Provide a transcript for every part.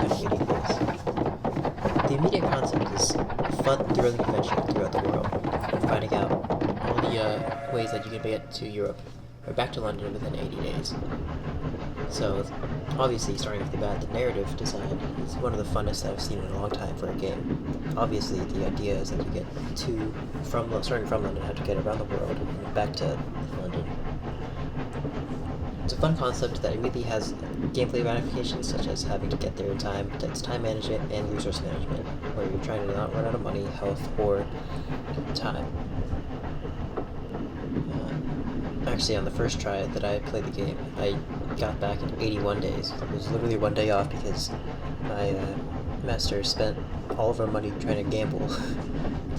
animating things. The immediate concept is a fun, thrilling adventure throughout the world, finding out all the ways that you can get to Europe or back to London within 80 days. So, obviously, starting off the bat, the narrative design is one of the funnest that I've seen in a long time for a game. Obviously, the idea is that you get starting from London, how to get around the world and back to London. It's a fun concept that really has gameplay ramifications, such as having to get there in time. That's time management and resource management, where you're trying to not run out of money, health, or time. Actually, on the first try that I played the game, I got back in 81 days. It was literally one day off because my master spent all of our money trying to gamble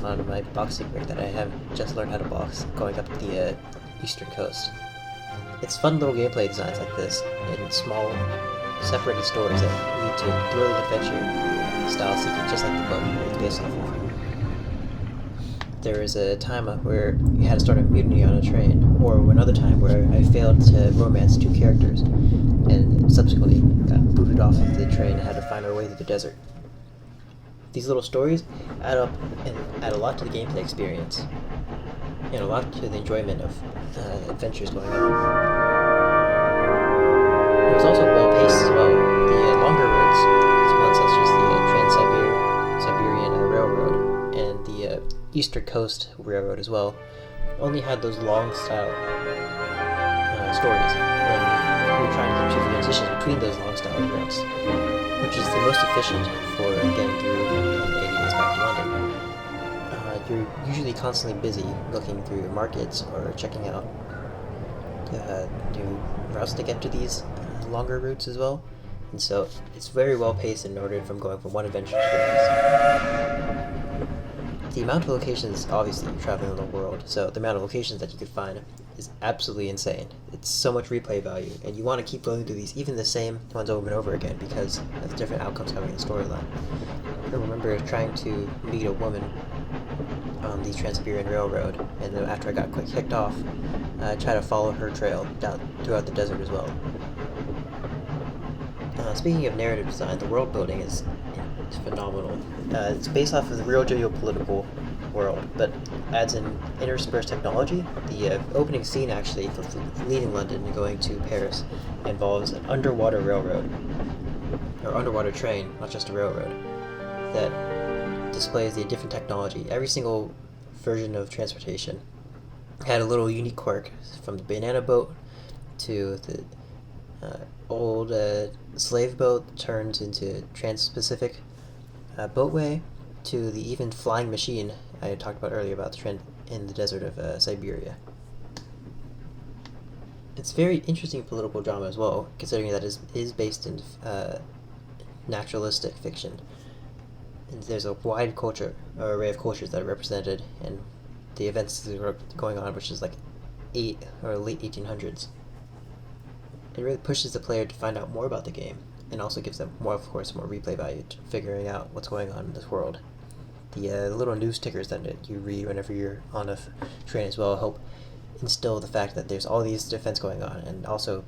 on my boxing rig that I have just learned how to box, going up the eastern coast. It's fun little gameplay designs like this, in small, separated stories that lead to thrilling adventure style seeking, just like the book it's based off of. There was a time where you had to start a mutiny on a train, or another time where I failed to romance two characters, and subsequently got booted off of the train and had to find our way through the desert. These little stories add up and add a lot to the gameplay experience, and a lot to the enjoyment of adventures going on. It was also well paced as well. The longer roads, such as the Trans-Siberian Railroad and the Eastern Coast Railroad as well, only had those long style stories when we were trying to do transitions between those long style routes, which is the most efficient for getting through in 80 days back to London. You're usually constantly busy looking through markets or checking out new routes to get to these longer routes as well, and so it's very well paced in order from going from one adventure to the next. The amount of locations, obviously you're traveling in the world, so the amount of locations that you could find is absolutely insane. It's so much replay value, and you want to keep going through these, even the same ones over and over again, because of different outcomes coming in the storyline. I remember trying to meet a woman on the Trans-Siberian Railroad, and then after I got kicked off, I tried to follow her trail down throughout the desert as well. Speaking of narrative design, the world building is phenomenal. It's based off of the real geopolitical world, but adds in interspersed technology. The opening scene, actually, for leaving London and going to Paris, involves an underwater railroad, or underwater train, not just a railroad, that displays the different technology. Every single version of transportation had a little unique quirk, from the banana boat to the old slave boat turned into trans-Pacific boatway, to the even flying machine I had talked about earlier about the trend in the desert of Siberia. It's very interesting political drama as well, considering that it is based in naturalistic fiction. And there's a wide array of cultures that are represented in the events that are going on, which is like late 1800s. It really pushes the player to find out more about the game, and also gives them more replay value to figuring out what's going on in this world. The little news tickers that you read whenever you're on a train as well help instill the fact that there's all these events going on, and also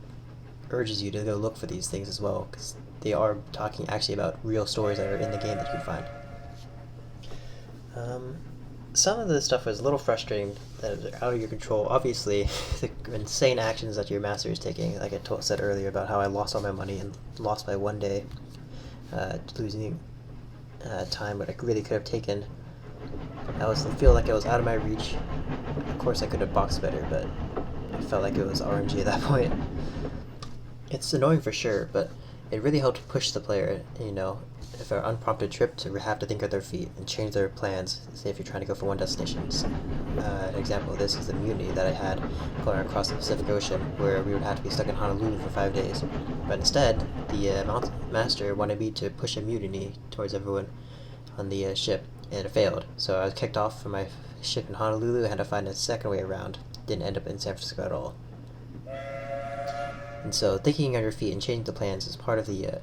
urges you to go look for these things as well, because they are talking actually about real stories that are in the game that you can find. Some of the stuff was a little frustrating, that is out of your control. Obviously, the insane actions that your master is taking, like I said earlier about how I lost all my money and lost my one day, losing time what I really could have taken. I feel like I was out of my reach. Of course I could have boxed better, but I felt like it was RNG at that point. It's annoying for sure, but it really helped push the player, if an unprompted trip, to have to think on their feet and change their plans, say if you're trying to go from one destination. An example of this is the mutiny that I had going across the Pacific Ocean, where we would have to be stuck in Honolulu for 5 days. But instead, the master wanted me to push a mutiny towards everyone on the ship, and it failed. So I was kicked off from my ship in Honolulu and had to find a second way around. Didn't end up in San Francisco at all. And so thinking on your feet and changing the plans is part of the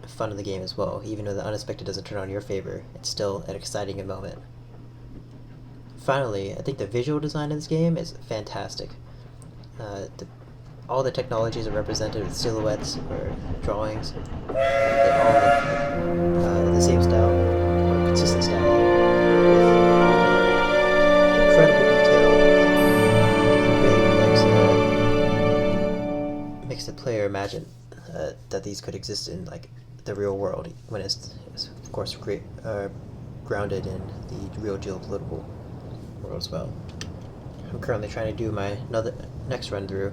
fun of the game as well. Even though the unexpected doesn't turn out in your favor, it's still an exciting moment. Finally, I think the visual design of this game is fantastic. The all the technologies are represented with silhouettes or drawings. They all have the same style or consistent style with incredible detail. It really makes the player imagine that these could exist in like the real world when it's of course grounded in the real geopolitical world as well. I'm currently trying to do my next run through,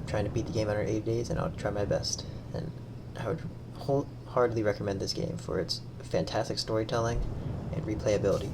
trying to beat the game under 80 days, and I'll try my best. And I would wholeheartedly recommend this game for its fantastic storytelling and replayability.